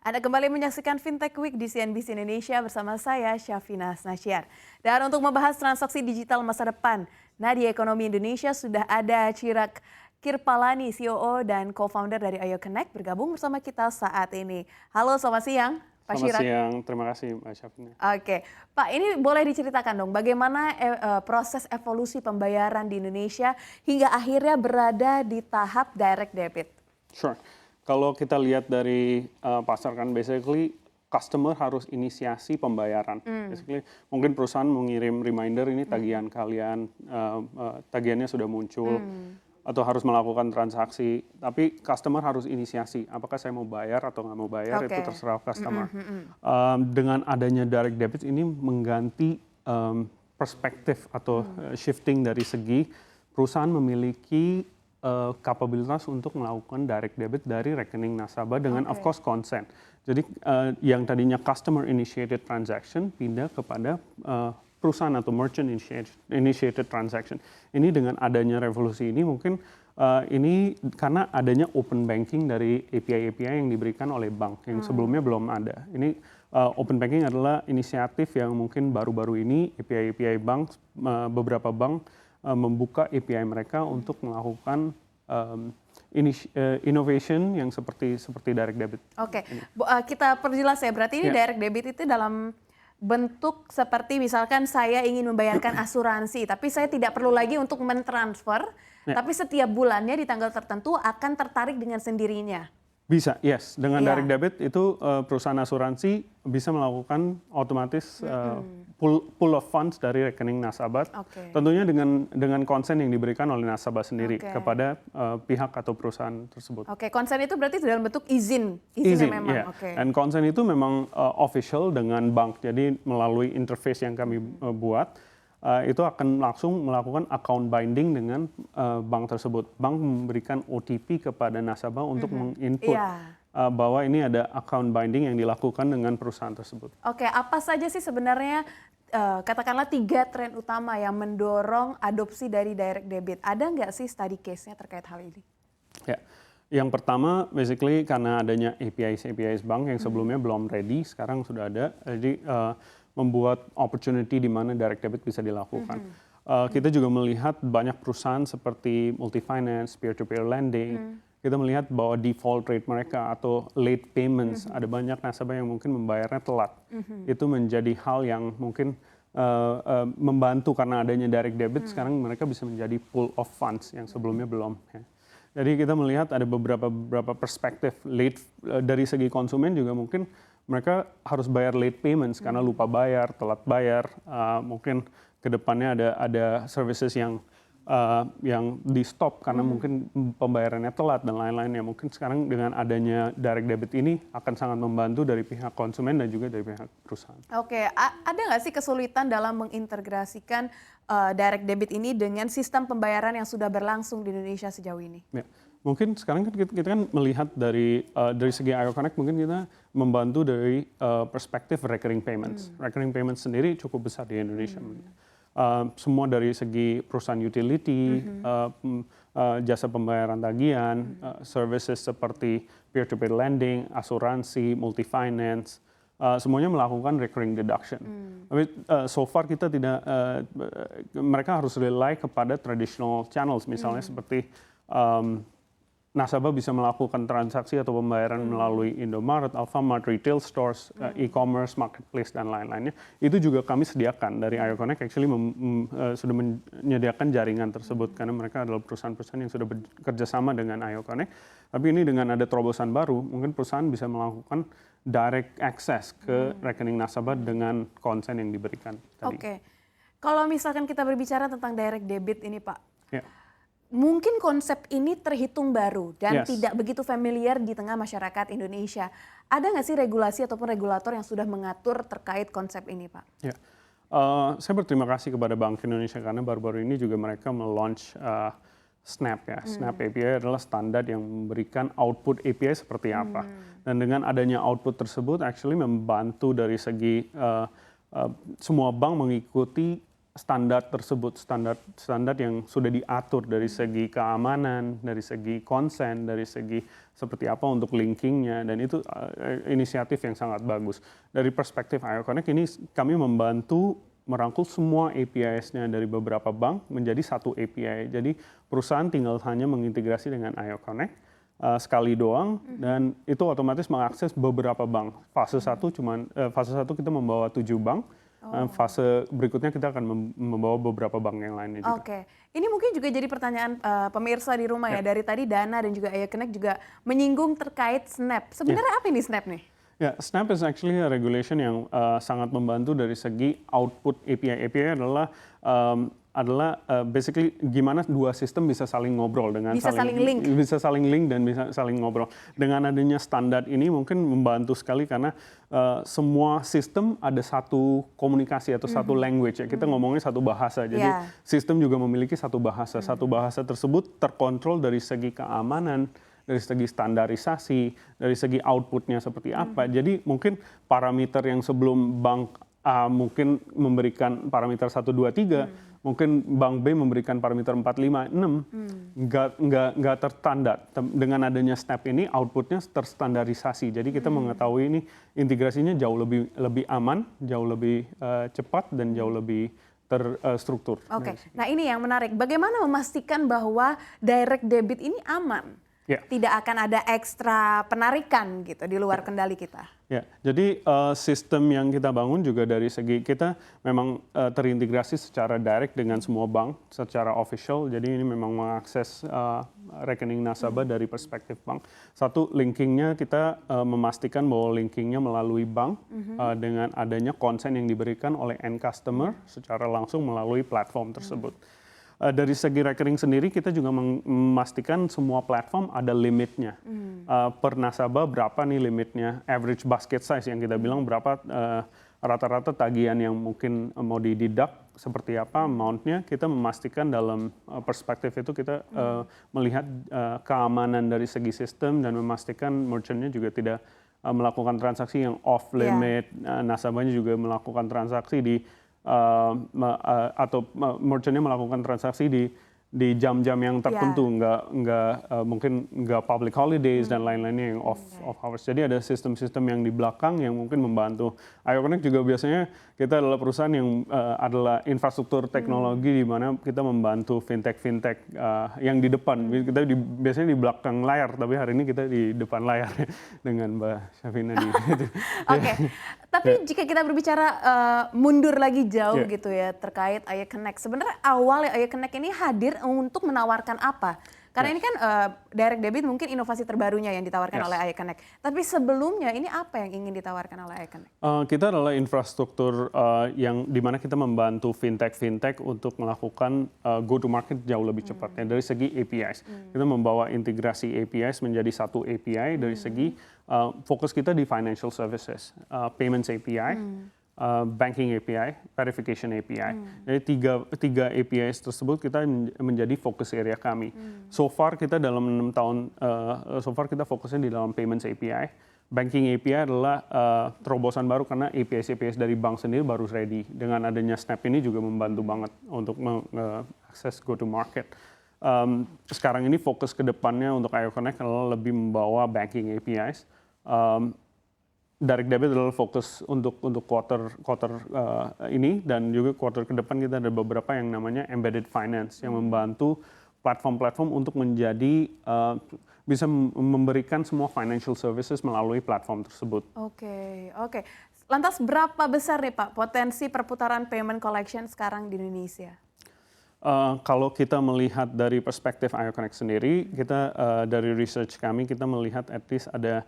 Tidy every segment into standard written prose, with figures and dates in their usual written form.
Anda kembali menyaksikan Fintech Week di CNBC Indonesia bersama saya, Syafina Nasyar. Dan untuk membahas transaksi digital masa depan, di ekonomi Indonesia sudah ada Chirag Kirpalani, COO dan co-founder dari Ayo Connect bergabung bersama kita saat ini. Halo, selamat siang, Pak Selamat Chirag. siang, terima kasih Mbak Syafina. Oke, Pak, ini boleh diceritakan dong bagaimana proses evolusi pembayaran di Indonesia hingga akhirnya berada di tahap direct debit? Sure. Kalau kita lihat dari pasar kan, basically customer harus inisiasi pembayaran. Basically mungkin perusahaan mengirim reminder ini tagihan kalian, tagihannya sudah muncul, atau harus melakukan transaksi. Tapi customer harus inisiasi, apakah saya mau bayar atau nggak mau bayar, itu terserah customer. Dengan adanya direct debit ini mengganti perspektif atau shifting dari segi perusahaan memiliki kapabilitas untuk melakukan direct debit dari rekening nasabah dengan of course consent. Jadi yang tadinya customer initiated transaction pindah kepada perusahaan atau merchant initiated transaction. Ini dengan adanya revolusi ini mungkin ini karena adanya open banking dari API-API yang diberikan oleh bank yang sebelumnya belum ada. Ini open banking adalah inisiatif yang mungkin baru-baru ini API-API bank, beberapa bank membuka API mereka untuk melakukan innovation yang seperti direct debit. Oke, kita perjelas ya, berarti ini direct debit itu dalam bentuk seperti misalkan saya ingin membayarkan asuransi, tapi saya tidak perlu lagi untuk mentransfer, tapi setiap bulannya di tanggal tertentu akan tertarik dengan sendirinya. Bisa, yes. Dengan direct debit itu perusahaan asuransi bisa melakukan otomatis pool of funds dari rekening nasabah. Tentunya dengan konsen yang diberikan oleh nasabah sendiri kepada pihak atau perusahaan tersebut. Oke, konsen itu berarti dalam bentuk izin memang. Yeah. Dan konsen itu memang official dengan bank. Jadi melalui interface yang kami buat, itu akan langsung melakukan account binding dengan bank tersebut. Bank memberikan OTP kepada nasabah untuk menginput bahwa ini ada account binding yang dilakukan dengan perusahaan tersebut. Oke, apa saja sih sebenarnya katakanlah 3 tren utama yang mendorong adopsi dari direct debit? Ada nggak sih study case-nya terkait hal ini? Ya, yang pertama basically karena adanya APIs bank yang sebelumnya belum ready, sekarang sudah ada. Jadi membuat opportunity di mana direct debit bisa dilakukan. Kita juga melihat banyak perusahaan seperti multi-finance, peer-to-peer lending. Kita melihat bahwa default rate mereka atau late payments, ada banyak nasabah yang mungkin membayarnya telat. Itu menjadi hal yang mungkin membantu karena adanya direct debit, sekarang mereka bisa menjadi pool of funds yang sebelumnya belum. Ya. Jadi kita melihat ada beberapa perspektif late dari segi konsumen juga mungkin mereka harus bayar late payments karena lupa bayar, telat bayar, mungkin kedepannya ada services yang di stop karena mungkin pembayarannya telat dan lain-lainnya. Mungkin sekarang dengan adanya direct debit ini akan sangat membantu dari pihak konsumen dan juga dari pihak perusahaan. Oke, ada nggak sih kesulitan dalam mengintegrasikan direct debit ini dengan sistem pembayaran yang sudah berlangsung di Indonesia sejauh ini? Ya. Mungkin sekarang kan kita kan melihat dari segi Ayo Connect mungkin kita membantu dari perspektif recurring payments. Recurring payments sendiri cukup besar di Indonesia. Semua dari segi perusahaan utility, jasa pembayaran tagihan, services seperti peer-to-peer lending, asuransi, multi-finance, semuanya melakukan recurring deduction. Tapi so far kita tidak, mereka harus rely kepada traditional channels, misalnya seperti nasabah bisa melakukan transaksi atau pembayaran melalui Indomaret, Alfamart, retail stores, e-commerce, marketplace, dan lain-lainnya. Itu juga kami sediakan dari Ayo Connect, actually sudah menyediakan jaringan tersebut karena mereka adalah perusahaan-perusahaan yang sudah bekerja sama dengan Ayo Connect. Tapi ini dengan ada terobosan baru, mungkin perusahaan bisa melakukan direct access ke rekening nasabah dengan konsen yang diberikan tadi. Oke, kalau misalkan kita berbicara tentang direct debit ini Pak, Ya. mungkin konsep ini terhitung baru dan tidak begitu familiar di tengah masyarakat Indonesia. Ada nggak sih regulasi ataupun regulator yang sudah mengatur terkait konsep ini, Pak? Ya, saya berterima kasih kepada Bank Indonesia karena baru-baru ini juga mereka melaunch Snap ya. Snap API adalah standar yang memberikan output API seperti apa. Dan dengan adanya output tersebut, actually membantu dari segi semua bank mengikuti standar tersebut, standar yang sudah diatur dari segi keamanan, dari segi konsen, dari segi seperti apa untuk linkingnya, dan itu inisiatif yang sangat bagus. Dari perspektif IO Connect ini kami membantu merangkul semua APIs-nya dari beberapa bank menjadi satu API. Jadi perusahaan tinggal hanya mengintegrasi dengan IO Connect sekali doang, dan itu otomatis mengakses beberapa bank. Fase 1 kita membawa 7 bank. Fase berikutnya kita akan membawa beberapa bank yang lainnya juga. Oke, ini mungkin juga jadi pertanyaan pemirsa di rumah ya. Dari tadi Dana dan juga IO Connect juga menyinggung terkait Snap. Sebenarnya apa ini Snap nih? Ya, Snap is actually a regulation yang sangat membantu dari segi output API. API adalah basically gimana dua sistem bisa saling ngobrol dengan Bisa saling link dan bisa saling ngobrol. Dengan adanya standar ini mungkin membantu sekali karena semua sistem ada satu komunikasi atau satu language ya. Kita ngomongnya satu bahasa. Jadi sistem juga memiliki satu bahasa. Satu bahasa tersebut terkontrol dari segi keamanan, dari segi standarisasi, dari segi outputnya seperti apa. Jadi mungkin parameter yang sebelum bank A mungkin memberikan parameter 1, 2, 3, mungkin bank B memberikan parameter 4, 5, 6, nggak terstandar. Dengan adanya Snap ini outputnya terstandarisasi. Jadi kita mengetahui ini integrasinya jauh lebih aman, jauh lebih cepat, dan jauh lebih terstruktur. Oke, nah ini yang menarik. Bagaimana memastikan bahwa direct debit ini aman? Tidak akan ada ekstra penarikan gitu di luar kendali kita. Ya, jadi sistem yang kita bangun juga dari segi kita memang terintegrasi secara direct dengan semua bank secara official. Jadi ini memang mengakses rekening nasabah dari perspektif bank. Satu, linkingnya kita memastikan bahwa linkingnya melalui bank dengan adanya konsen yang diberikan oleh end customer secara langsung melalui platform tersebut. Dari segi rekening sendiri kita juga memastikan semua platform ada limitnya. Per nasabah berapa nih limitnya, average basket size yang kita bilang berapa rata-rata tagihan yang mungkin mau dideduct seperti apa amount-nya. Kita memastikan dalam perspektif itu kita melihat keamanan dari segi sistem dan memastikan merchant-nya juga tidak melakukan transaksi yang off limit, nasabahnya juga melakukan transaksi di atau merchant-nya melakukan transaksi di jam-jam yang tertentu, mungkin nggak public holidays dan lain-lainnya yang off hours. Jadi ada sistem-sistem yang di belakang yang mungkin membantu. IO Connect juga biasanya kita adalah perusahaan yang adalah infrastruktur teknologi di mana kita membantu fintech yang di depan. Kita biasanya di belakang layar, tapi hari ini kita di depan layar dengan Mbak Syafina di itu. Oke. Tapi jika kita berbicara mundur lagi jauh gitu ya terkait IO Connect. Sebenarnya awal IO Connect ini hadir untuk menawarkan apa? Karena ini kan direct debit mungkin inovasi terbarunya yang ditawarkan oleh IO Connect. Tapi sebelumnya ini apa yang ingin ditawarkan oleh IO Connect? Kita adalah infrastruktur yang dimana kita membantu fintech untuk melakukan go to market jauh lebih cepatnya dari segi APIs. Kita membawa integrasi APIs menjadi satu API dari segi fokus kita di financial services, payments API. Banking API, verification API. Jadi tiga APIs tersebut kita menjadi fokus area kami. So far kita dalam 6 tahun, kita fokusnya di dalam payments API. Banking API adalah terobosan baru karena APIs dari bank sendiri baru ready. Dengan adanya Snap ini juga membantu banget untuk mengakses go to market. Sekarang ini fokus ke depannya untuk IO Connect adalah lebih membawa banking APIs. Direct debit adalah fokus untuk quarter ini, dan juga quarter ke depan kita ada beberapa yang namanya embedded finance yang membantu platform-platform untuk menjadi bisa memberikan semua financial services melalui platform tersebut. Oke. Lantas berapa besar nih Pak potensi perputaran payment collection sekarang di Indonesia? Kalau kita melihat dari perspektif IO Connect sendiri, kita dari research kami kita melihat at least ada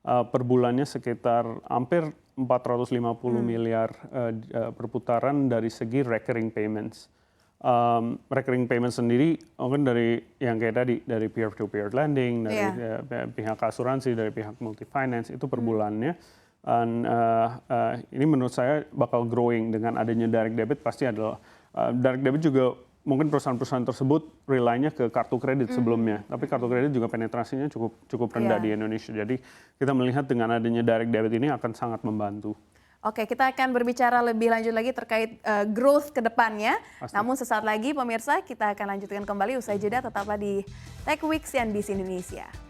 per bulannya sekitar hampir 450 miliar perputaran dari segi recurring payments. Recurring payments sendiri mungkin dari yang kayak tadi, dari peer-to-peer lending, dari pihak asuransi, dari pihak multi finance, itu per bulannya. Dan ini menurut saya bakal growing dengan adanya direct debit. Pasti adalah direct debit juga mungkin perusahaan-perusahaan tersebut rely-nya ke kartu kredit sebelumnya, tapi kartu kredit juga penetrasinya cukup rendah di Indonesia. Jadi kita melihat dengan adanya direct debit ini akan sangat membantu. Oke, kita akan berbicara lebih lanjut lagi terkait growth ke depannya. Pasti. Namun sesaat lagi pemirsa, kita akan lanjutkan kembali usai jeda, tetaplah di Tech Week CNBC Indonesia.